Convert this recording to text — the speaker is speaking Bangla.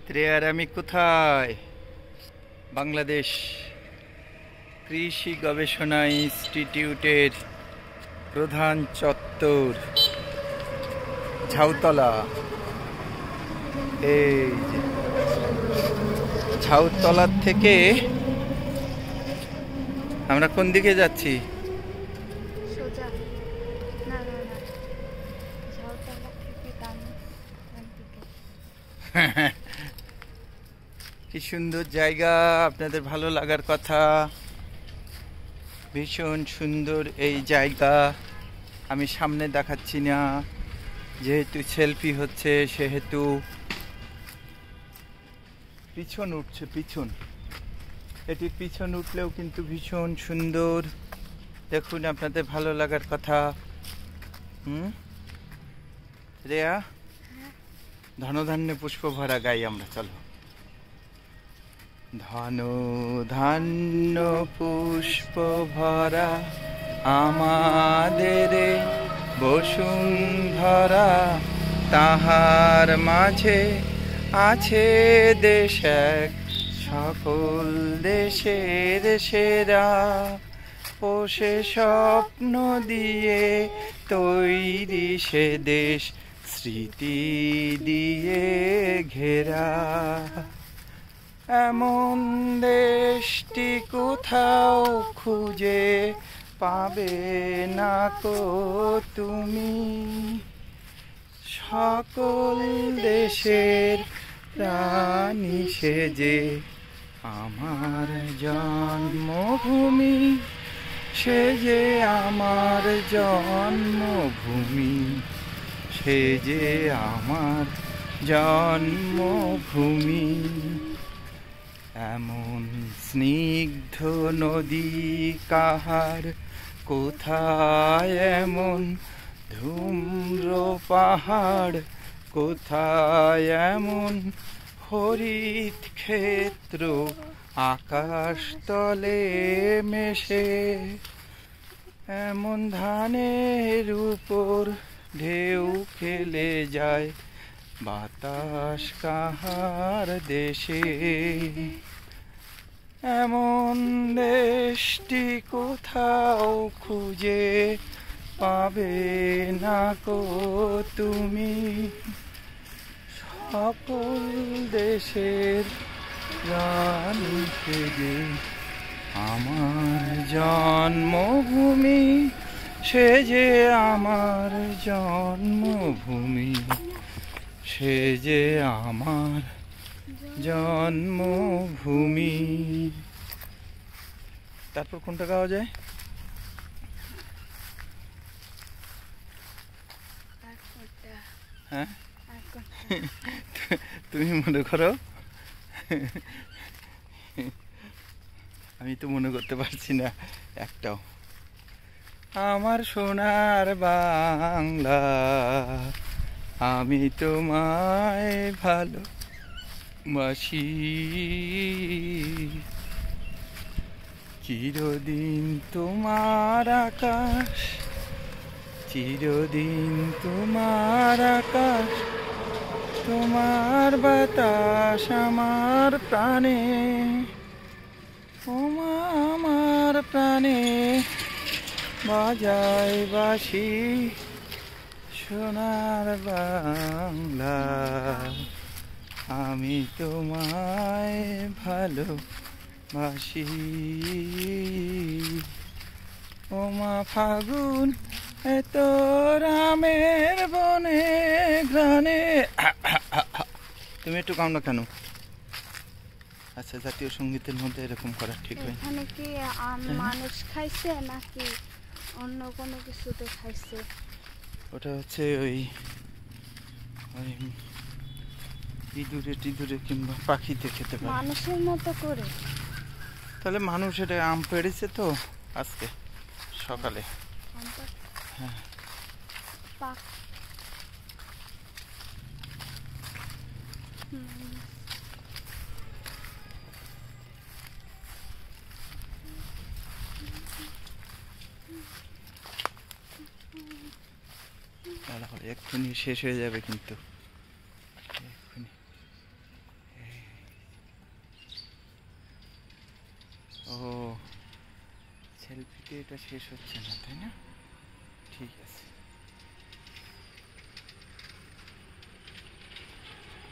ত্রেয়ার আমি কোথায়? বাংলাদেশ কৃষি গবেষণা ইনস্টিটিউটের প্রধান চত্বর ঝাউতলা। এই যে ঝাউতলার থেকে আমরা কোন দিকে যাচ্ছি? সোজা না না না ঝাউতলা থেকে ডান দিকে। কি সুন্দর জায়গা, আপনাদের ভালো লাগার কথা। ভীষণ সুন্দর এই জায়গা। আমি সামনে দেখাচ্ছি না, যেহেতু সেলফি হচ্ছে সেহেতু পিছন উঠছে। এটির পিছন উঠলেও কিন্তু ভীষণ সুন্দর। দেখুন, আপনাদের ভালো লাগার কথা। রেয়া, ধনধান্যে পুষ্প ভরা গাই আমরা, চলো। ধন ধান্য পুষ্প ভরা আমাদের বসুন্ধরা, তাহার মাঝে আছে দেশ এক, সকল দেশের সেরা। পোষে স্বপ্ন দিয়ে তৈরি সে দেশ, স্মৃতি দিয়ে ঘেরা। এমন দেশটি কোথাও খুঁজে পাবে না কো তুমি। সকল দেশের প্রাণী সেজে আমার জন্মভূমি, সে যে আমার জন্মভূমি, সে যে আমার জন্মভূমি। এমন স্নিগ্ধ নদী কাহার কোথায়, এমন ধূম্র পাহাড় কোথায়, এমন হরিত ক্ষেত্র আকাশ তলে মেশে। এমন ধানের উপর ঢেউ খেলে যায় বাতাস কাহার দেশে। এমন দেশটি কোথাও খুঁজে পাবে না কো তুমি। সকল দেশের প্রাণী সেজে আমার জন্মভূমি, সে যে আমার জন্মভূমি, সে যে আমার জন্মভূমি। তারপর কোনটা গাওয়া যায়? হ্যাঁ, তুমি মনে করো, আমি তো মনে করতে পারছি না একটাও। আমার সোনার বাংলা, আমি তোমায় ভালোবাসি, চিরদিন তোমার আকাশ, চিরদিন তোমার আকাশ, তোমার বাতাস আমার প্রাণে, ওমা আমার প্রাণে বাজায় বাঁশি। সোনার বাংলা, আমি তোমায় ভালোবাসি। ওমা ফাগুন এত রামের বনে ঘ্রাণে। তুমি একটু কাও না কেন? আচ্ছা, জাতীয় সঙ্গীতের মধ্যে এরকম করা ঠিক হয়? এখানে কি মানুষ খাইছে নাকি অন্য কোনো কিছুতে খাইছে? ওটা হচ্ছে ওই ইঁদুরে টিঁদুরে কিংবা পাখিতে খেতে পারে মানুষের মতো করে। তাহলে মানুষ এটা আম পেড়েছে তো আজকে সকালে। হ্যাঁ, এক্ষুনি শেষ হয়ে যাবে কিন্তু। এক্ষুনি ও সেলফিতে এটা শেষ হচ্ছে না, তাই না? ঠিক আছে।